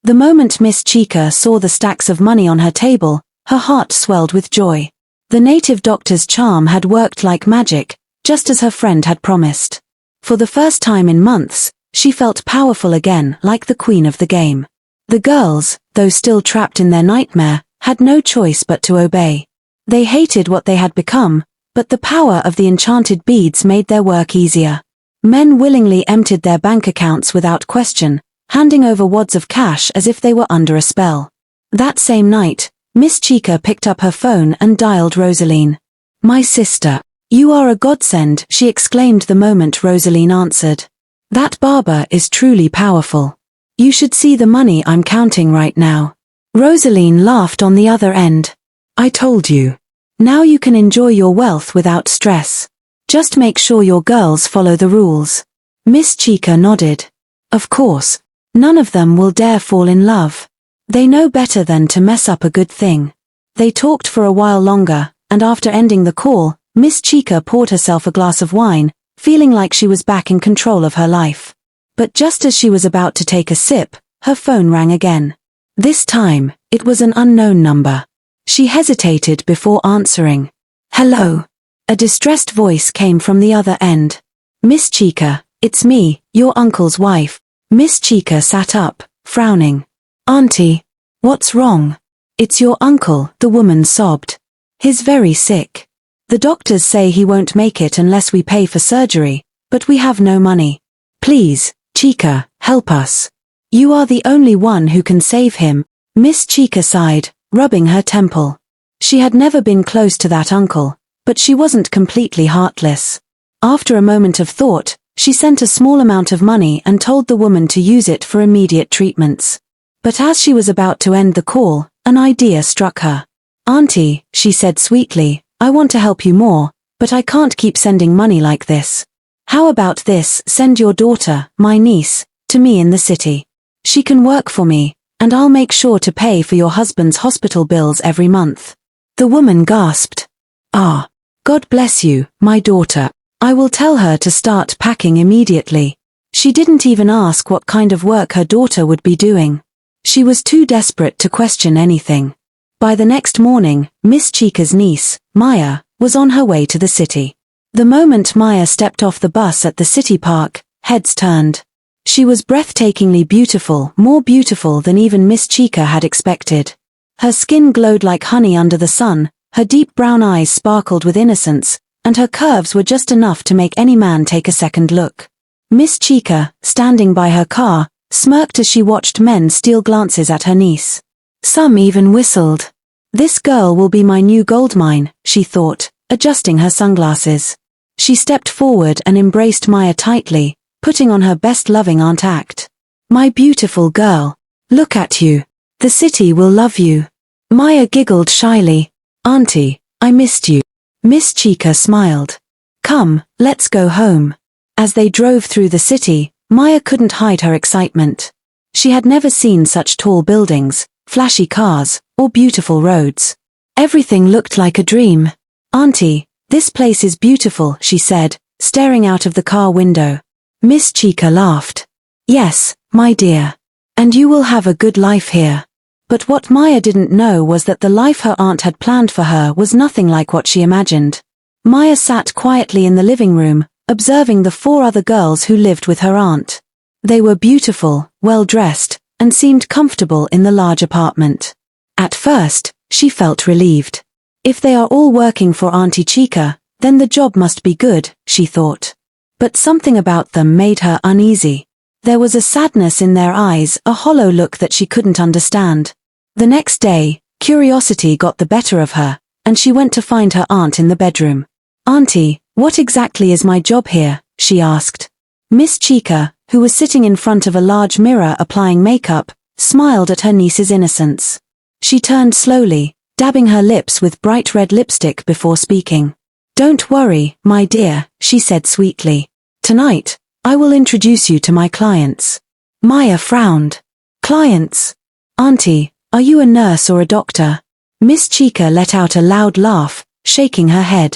The moment Miss Chica saw the stacks of money on her table, her heart swelled with joy. The native doctor's charm had worked like magic, just as her friend had promised. For the first time in months, she felt powerful again, like the queen of the game. The girls, though still trapped in their nightmare, had no choice but to obey. They hated what they had become, but the power of the enchanted beads made their work easier. Men willingly emptied their bank accounts without question, handing over wads of cash as if they were under a spell. That same night, Miss Chica picked up her phone and dialed Rosaline. "My sister. You are a godsend," she exclaimed the moment Rosaline answered. "That barber is truly powerful. You should see the money I'm counting right now." Rosaline laughed on the other end. "I told you. Now you can enjoy your wealth without stress. Just make sure your girls follow the rules." Miss Chica nodded. "Of course. None of them will dare fall in love. They know better than to mess up a good thing." They talked for a while longer, and after ending the call, Miss Chica poured herself a glass of wine, feeling like she was back in control of her life. But just as she was about to take a sip, her phone rang again. This time, it was an unknown number. She hesitated before answering. "Hello." A distressed voice came from the other end. "Miss Chica, it's me, your uncle's wife." Miss Chica sat up, frowning. "Auntie, what's wrong?" "It's your uncle," the woman sobbed. "He's very sick. The doctors say he won't make it unless we pay for surgery, but we have no money. Please, Chica, help us. You are the only one who can save him." Miss Chica sighed, rubbing her temple. She had never been close to that uncle, but she wasn't completely heartless. After a moment of thought, she sent a small amount of money and told the woman to use it for immediate treatments. But as she was about to end the call, an idea struck her. "Auntie," she said sweetly, "I want to help you more, but I can't keep sending money like this. How about this? Send your daughter, my niece, to me in the city. She can work for me, and I'll make sure to pay for your husband's hospital bills every month." The woman gasped. "Ah, God bless you, my daughter. I will tell her to start packing immediately." She didn't even ask what kind of work her daughter would be doing. She was too desperate to question anything. By the next morning, Miss Chica's niece, Maya, was on her way to the city. The moment Maya stepped off the bus at the city park, heads turned. She was breathtakingly beautiful, more beautiful than even Miss Chica had expected. Her skin glowed like honey under the sun, her deep brown eyes sparkled with innocence, and her curves were just enough to make any man take a second look. Miss Chica, standing by her car, smirked as she watched men steal glances at her niece. Some even whistled. "This girl will be my new gold mine," she thought, adjusting her sunglasses. She stepped forward and embraced Maya tightly, putting on her best loving aunt act. "My beautiful girl. Look at you. The city will love you." Maya giggled shyly. "Auntie, I missed you." Miss Chica smiled. "Come, let's go home." As they drove through the city, Maya couldn't hide her excitement. She had never seen such tall buildings, flashy cars, or beautiful roads. Everything looked like a dream. "Auntie, this place is beautiful," she said, staring out of the car window. Miss Chica laughed. "Yes, my dear. And you will have a good life here." But what Maya didn't know was that the life her aunt had planned for her was nothing like what she imagined. Maya sat quietly in the living room, observing the 4 other girls who lived with her aunt. They were beautiful, well-dressed, and seemed comfortable in the large apartment. At first, she felt relieved. If they are all working for Auntie Chica, then the job must be good, she thought. But something about them made her uneasy. There was a sadness in their eyes, a hollow look that she couldn't understand. The next day, curiosity got the better of her, and she went to find her aunt in the bedroom. "Auntie, what exactly is my job here?" she asked. Miss Chica, who was sitting in front of a large mirror applying makeup, smiled at her niece's innocence. She turned slowly, dabbing her lips with bright red lipstick before speaking. "Don't worry, my dear," she said sweetly. "Tonight, I will introduce you to my clients." Maya frowned. "Clients? Auntie, are you a nurse or a doctor?" Miss Chica let out a loud laugh, shaking her head.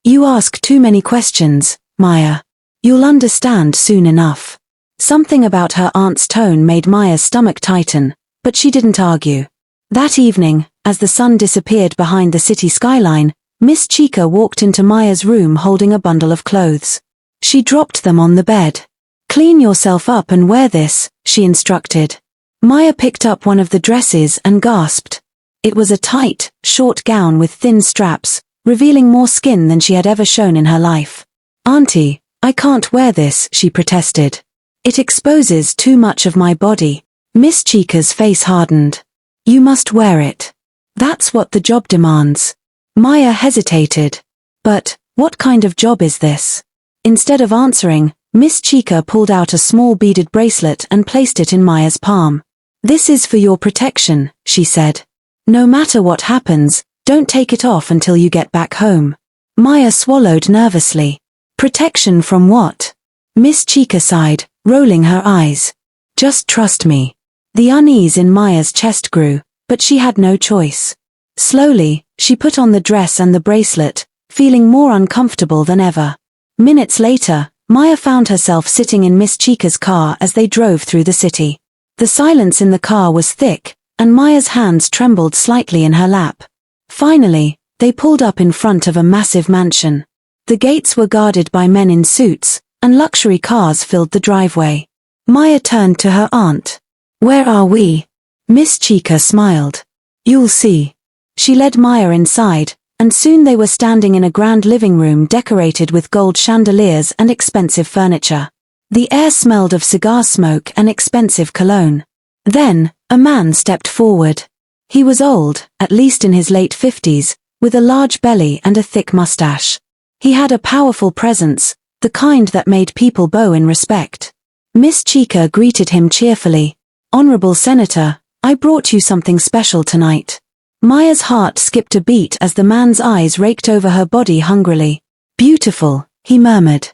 "You ask too many questions, Maya. You'll understand soon enough." Something about her aunt's tone made Maya's stomach tighten, but she didn't argue. That evening, as the sun disappeared behind the city skyline, Miss Chica walked into Maya's room holding a bundle of clothes. She dropped them on the bed. "Clean yourself up and wear this," she instructed. Maya picked up one of the dresses and gasped. It was a tight, short gown with thin straps, revealing more skin than she had ever shown in her life. "Auntie, I can't wear this," she protested. "It exposes too much of my body." Miss Chica's face hardened. "You must wear it. That's what the job demands." Maya hesitated. "But, what kind of job is this?" Instead of answering, Miss Chica pulled out a small beaded bracelet and placed it in Maya's palm. "This is for your protection," she said. "No matter what happens, don't take it off until you get back home." Maya swallowed nervously. "Protection from what?" Miss Chica sighed, rolling her eyes. "Just trust me." The unease in Maya's chest grew, but she had no choice. Slowly, she put on the dress and the bracelet, feeling more uncomfortable than ever. Minutes later, Maya found herself sitting in Miss Chica's car as they drove through the city. The silence in the car was thick, and Maya's hands trembled slightly in her lap. Finally, they pulled up in front of a massive mansion. The gates were guarded by men in suits, and luxury cars filled the driveway. Maya turned to her aunt. "Where are we?" Miss Chica smiled. "You'll see." She led Maya inside, and soon they were standing in a grand living room decorated with gold chandeliers and expensive furniture. The air smelled of cigar smoke and expensive cologne. Then, a man stepped forward. He was old, at least in his late 50s, with a large belly and a thick mustache. He had a powerful presence, the kind that made people bow in respect. Miss Chica greeted him cheerfully. "Honorable Senator, I brought you something special tonight." Maya's heart skipped a beat as the man's eyes raked over her body hungrily. "Beautiful," he murmured.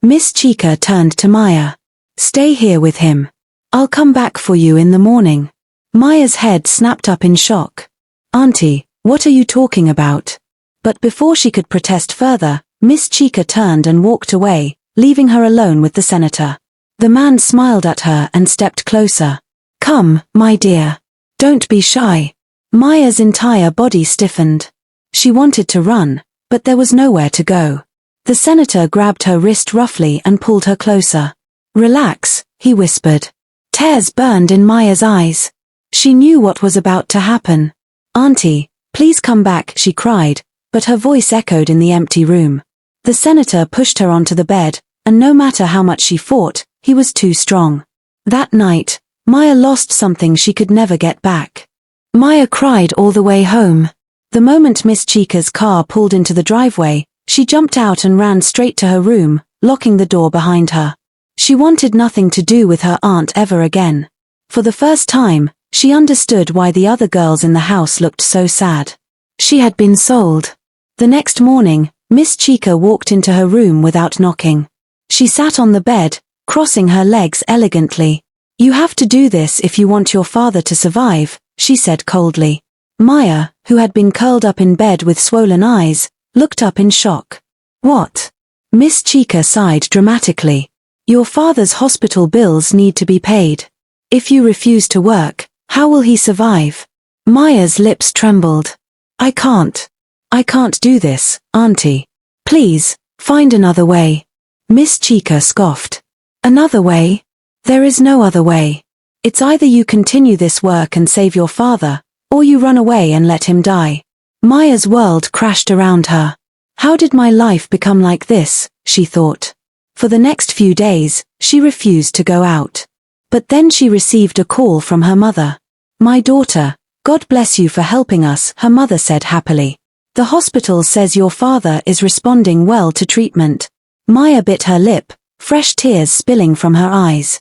Miss Chica turned to Maya. "Stay here with him. I'll come back for you in the morning." Maya's head snapped up in shock. "Auntie, what are you talking about?" But before she could protest further, Miss Chica turned and walked away, leaving her alone with the senator. The man smiled at her and stepped closer. "Come, my dear. Don't be shy." Maya's entire body stiffened. She wanted to run, but there was nowhere to go. The senator grabbed her wrist roughly and pulled her closer. "Relax," he whispered. Tears burned in Maya's eyes. She knew what was about to happen. "Auntie, please come back," she cried, but her voice echoed in the empty room. The senator pushed her onto the bed, and no matter how much she fought, he was too strong. That night, Maya lost something she could never get back. Maya cried all the way home. The moment Miss Chica's car pulled into the driveway, she jumped out and ran straight to her room, locking the door behind her. She wanted nothing to do with her aunt ever again. For the first time, she understood why the other girls in the house looked so sad. She had been sold. The next morning, Miss Chica walked into her room without knocking. She sat on the bed, crossing her legs elegantly. "You have to do this if you want your father to survive," she said coldly. Maya, who had been curled up in bed with swollen eyes, looked up in shock. "What?" Miss Chica sighed dramatically. "Your father's hospital bills need to be paid. If you refuse to work, how will he survive?" Maya's lips trembled. I can't do this, Auntie. Please, find another way." Miss Chica scoffed. "Another way? There is no other way. It's either you continue this work and save your father, or you run away and let him die." Maya's world crashed around her. How did my life become like this, she thought. For the next few days, she refused to go out. But then she received a call from her mother. "My daughter, God bless you for helping us," her mother said happily. "The hospital says your father is responding well to treatment." Maya bit her lip, fresh tears spilling from her eyes.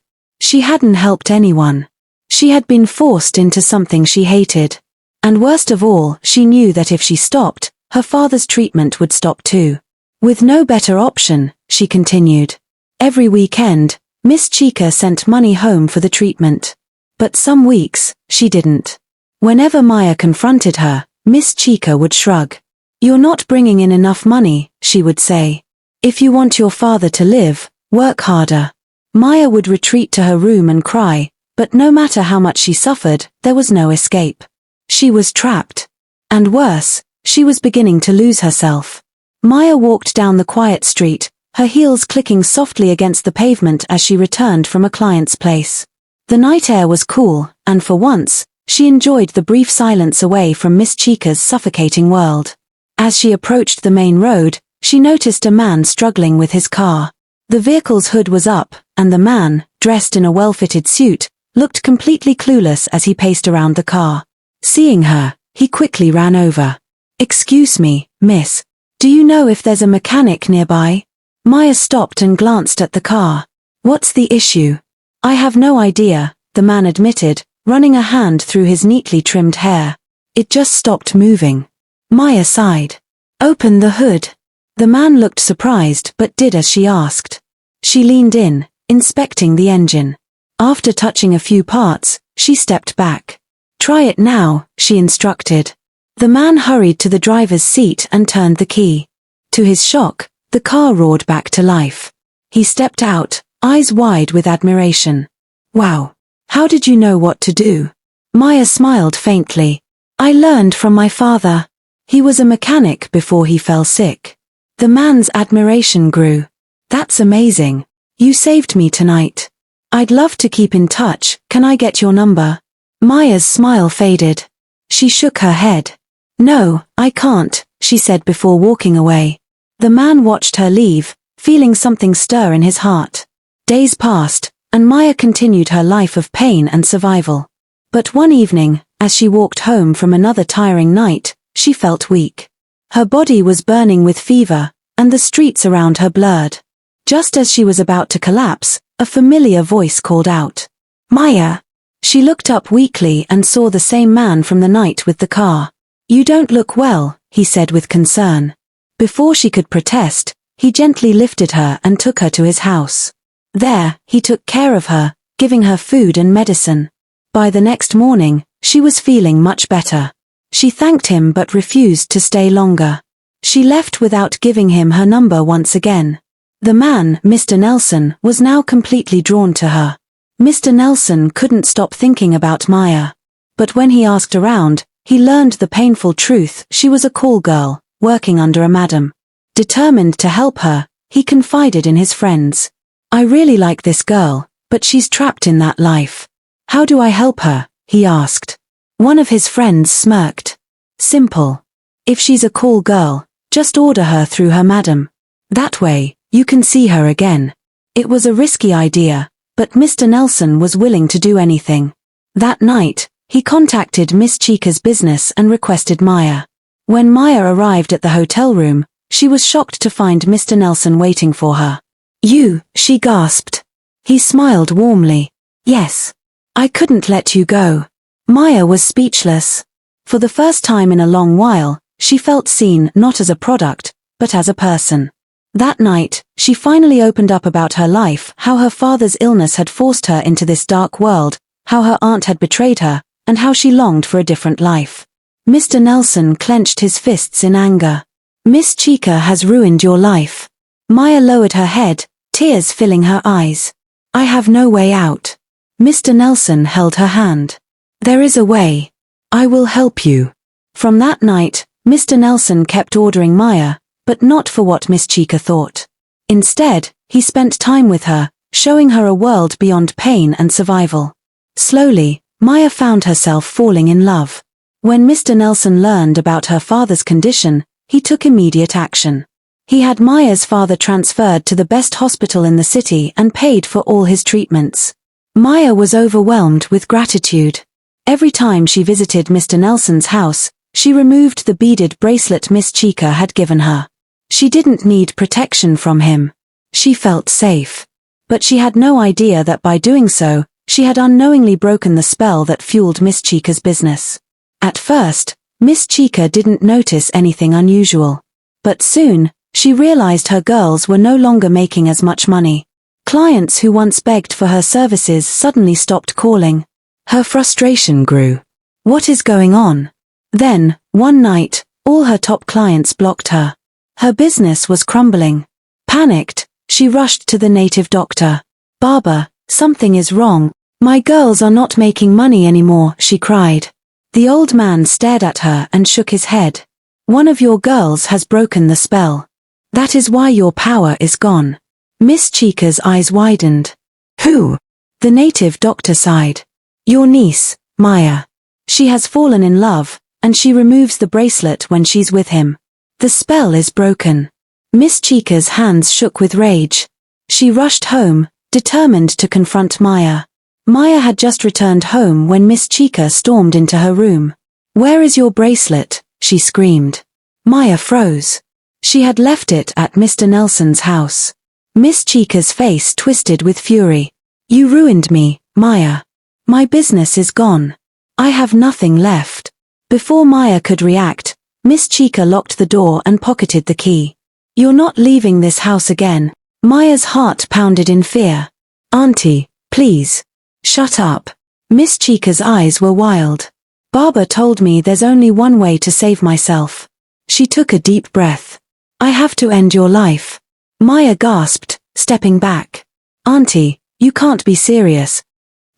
She hadn't helped anyone. She had been forced into something she hated. And worst of all, she knew that if she stopped, her father's treatment would stop too. With no better option, she continued. Every weekend, Miss Chica sent money home for the treatment. But some weeks, she didn't. Whenever Maya confronted her, Miss Chica would shrug. "You're not bringing in enough money," she would say. "If you want your father to live, work harder." Maya would retreat to her room and cry, But no matter how much she suffered, there was no escape. She was trapped. And worse, she was beginning to lose herself. Maya walked down the quiet street, her heels clicking softly against the pavement as she returned from a client's place. The night air was cool, and for once, she enjoyed the brief silence away from Miss Chica's suffocating world. As she approached the main road, she noticed a man struggling with his car. The vehicle's hood was up, and the man, dressed in a well-fitted suit, looked completely clueless as he paced around the car. Seeing her, he quickly ran over. "Excuse me, miss. Do you know if there's a mechanic nearby?" Maya stopped and glanced at the car. "What's the issue?" "I have no idea," the man admitted, running a hand through his neatly trimmed hair. "It just stopped moving." Maya sighed. "Open the hood." The man looked surprised but did as she asked. She leaned in, inspecting the engine. After touching a few parts, she stepped back. "Try it now," she instructed. The man hurried to the driver's seat and turned the key. To his shock, the car roared back to life. He stepped out, eyes wide with admiration. "Wow. How did you know what to do?" Maya smiled faintly. "I learned from my father. He was a mechanic before he fell sick." The man's admiration grew. "That's amazing. You saved me tonight. I'd love to keep in touch. Can I get your number?" Maya's smile faded. She shook her head. "No, I can't," she said before walking away. The man watched her leave, feeling something stir in his heart. Days passed, and Maya continued her life of pain and survival. But one evening, as she walked home from another tiring night, she felt weak. Her body was burning with fever, and the streets around her blurred. Just as she was about to collapse, a familiar voice called out, "Maya!" She looked up weakly and saw the same man from the night with the car. "You don't look well," he said with concern. Before she could protest, he gently lifted her and took her to his house. There, he took care of her, giving her food and medicine. By the next morning, she was feeling much better. She thanked him but refused to stay longer. She left without giving him her number once again. The man, Mr. Nelson, was now completely drawn to her. Mr. Nelson couldn't stop thinking about Maya. But when he asked around, he learned the painful truth: she was a call girl, working under a madam. Determined to help her, he confided in his friends. "I really like this girl, but she's trapped in that life. How do I help her?" he asked. One of his friends smirked. "Simple. If she's a call girl, just order her through her madam. That way, you can see her again." It was a risky idea, but Mr. Nelson was willing to do anything. That night, he contacted Miss Chica's business and requested Maya. When Maya arrived at the hotel room, she was shocked to find Mr. Nelson waiting for her. "You," she gasped. He smiled warmly. "Yes. I couldn't let you go." Maya was speechless. For the first time in a long while, she felt seen not as a product, but as a person. That night, she finally opened up about her life, how her father's illness had forced her into this dark world, how her aunt had betrayed her, and how she longed for a different life. Mr. Nelson clenched his fists in anger. "Miss Chica has ruined your life." Maya lowered her head, tears filling her eyes. "I have no way out." Mr. Nelson held her hand. "There is a way. I will help you." From that night, Mr. Nelson kept ordering Maya, but not for what Miss Chica thought. Instead, he spent time with her, showing her a world beyond pain and survival. Slowly, Maya found herself falling in love. When Mr. Nelson learned about her father's condition, he took immediate action. He had Maya's father transferred to the best hospital in the city and paid for all his treatments. Maya was overwhelmed with gratitude. Every time she visited Mr. Nelson's house, she removed the beaded bracelet Miss Chica had given her. She didn't need protection from him. She felt safe. But she had no idea that by doing so, she had unknowingly broken the spell that fueled Miss Chica's business. At first, Miss Chica didn't notice anything unusual. But soon, she realized her girls were no longer making as much money. Clients who once begged for her services suddenly stopped calling. Her frustration grew. What is going on? Then, one night, all her top clients blocked her. Her business was crumbling. Panicked, she rushed to the native doctor. "Baba, something is wrong. My girls are not making money anymore, she cried. The old man stared at her and shook his head. One of your girls has broken the spell. That is why your power is gone. Miss Chica's eyes widened. Who? The native doctor sighed. Your niece, Maya. She has fallen in love, and she removes the bracelet when she's with him. The spell is broken. Miss Chica's hands shook with rage. She rushed home, determined to confront Maya. Maya had just returned home when Miss Chica stormed into her room. Where is your bracelet? She screamed. Maya froze. She had left it at Mr. Nelson's house. Miss Chica's face twisted with fury. You ruined me, Maya. My business is gone. I have nothing left. Before Maya could react, Miss Chica locked the door and pocketed the key. You're not leaving this house again. Maya's heart pounded in fear. Auntie, please. Shut up. Miss Chica's eyes were wild. Baba told me there's only one way to save myself. She took a deep breath. I have to end your life. Maya gasped, stepping back. Auntie, you can't be serious.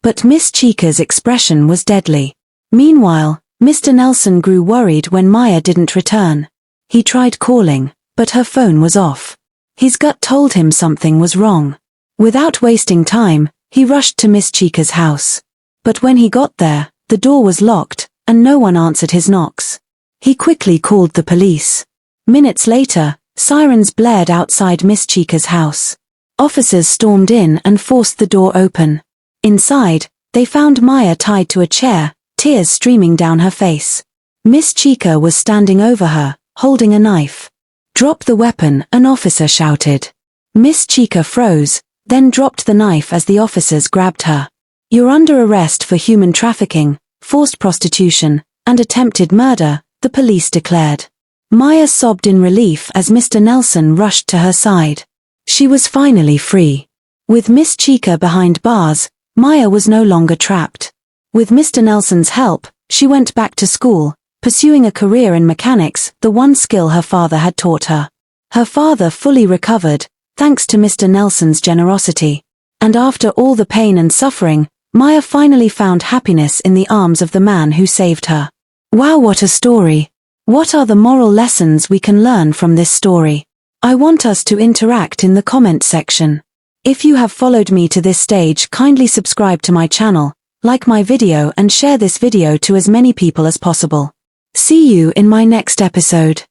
But Miss Chica's expression was deadly. Meanwhile, Mr. Nelson grew worried when Maya didn't return. He tried calling, but her phone was off. His gut told him something was wrong. Without wasting time, he rushed to Miss Chica's house. But when he got there, the door was locked, and no one answered his knocks. He quickly called the police. Minutes later, sirens blared outside Miss Chica's house. Officers stormed in and forced the door open. Inside, they found Maya tied to a chair, tears streaming down her face. Miss Chica was standing over her, holding a knife. Drop the weapon, an officer shouted. Miss Chica froze, then dropped the knife as the officers grabbed her. You're under arrest for human trafficking, forced prostitution, and attempted murder, the police declared. Maya sobbed in relief as Mr. Nelson rushed to her side. She was finally free. With Miss Chica behind bars, Maya was no longer trapped. With Mr. Nelson's help, she went back to school, pursuing a career in mechanics, the one skill her father had taught her. Her father fully recovered, thanks to Mr. Nelson's generosity. And after all the pain and suffering, Maya finally found happiness in the arms of the man who saved her. Wow, what a story! What are the moral lessons we can learn from this story? I want us to interact in the comment section. If you have followed me to this stage, kindly subscribe to my channel, like my video and share this video to as many people as possible. See you in my next episode.